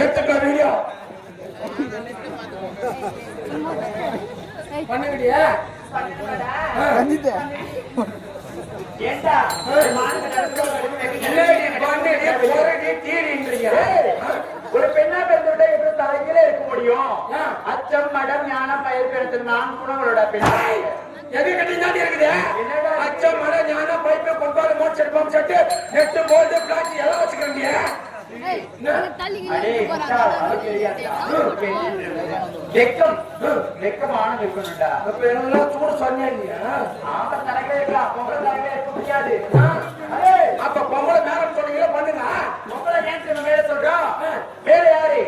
எடுத்துக்க வீடியோ பண்ணுங்கடியா ஒரு பெண்ணா பிறந்துவிட்ட எப்படி தலையில இருக்க முடியும்? அச்சம் மடம் ஞானம் பயிர் பெறுத்து நான் குணங்களோட பெண் எது கட்டிங்காட்டி இருக்குது அச்சம் மட ஞானம் பைப்பு கொம்பாடு மோட்சம் பம்ப் செட்டு நெட்டு போல்டு பிளாட் எல்லாம் வச்சுக்கிறீங்க வெக்கமான இருக்கணும்டா. சூடு சொன்னியா இல்லையா? ஆமா தலைகளே இருக்கலாம், பொங்கல் தலைகளே இருக்க முடியாது. அப்ப பொங்கலை மேல சொன்னீங்களா பண்ணுங்க. பொங்கலை நேற்று மேல சொல்றோம். மேல யாரு?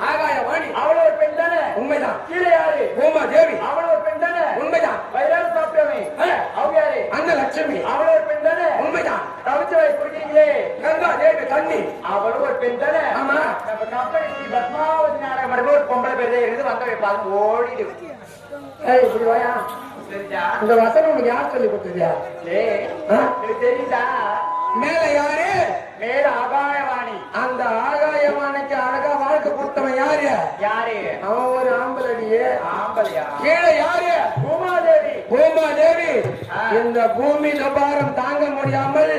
ஆகாய வாணி. அவளோ ஒரு பெண் தானே? உண்மைதான். கீழே யாரு? பூமா தேவி. அவளோ ஒரு பெண் தானே? உண்மைதான். வயிறாறு சாப்பிட்டவன் அவங்க யாரு? அந்த லட்சுமி. அவளோ ஒரு பெண் தானே? உண்மைதான். தவிச்சவை குடிக்கிறீங்களே கங்கா தேவி தண்ணி. அவளும் ஒரு பெண் தானே? ஆமா. நம்ம கம்பெனி ஸ்ரீ பத்மாவதி நாடகம் மடங்கு ஒரு பொம்பளை பேர் இருந்து வந்தவை பார்த்து ஓடிடு. இப்படி வாயா. சரிதா? இந்த வசனம் உனக்கு யார் சொல்லி கொடுத்ததியா? எனக்கு தெரியுதா? மேல யாரு? மேல ஆகாயவாணி. அந்த ஆகாயவாணிக்கு அழகா வாழ்க்கை கொடுத்தவன் யாரு? யாரு? அவன் ஒரு ஆம்பளடியே. ஆம்பளையா? கீழே யாரு? பூமாதேவி. பூமாதேவி. இந்த பூமி பாரம் தாங்க முடியாமல்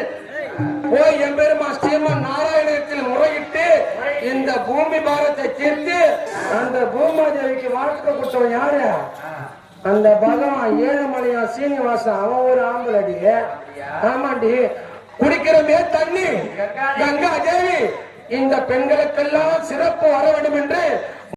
போய் எம்பெருமா ஸ்ரீமன் நாராயணத்தில் முறையிட்டு இந்த பூமி பாரத்தை தீர்த்து அந்த பூமாதேவிக்கு வாழ்க்கை கொடுத்தவன் யாரு? அந்த பகவான் ஏழுமலையா சீனிவாசன். அவன் ஒரு ஆம்பளடி. ஆமாண்டி. குடிக்கிறமே தண்ணி கங்கா தேவி. இந்த பெண்களுக்கெல்லாம் சிறப்பு வர வேண்டும் என்று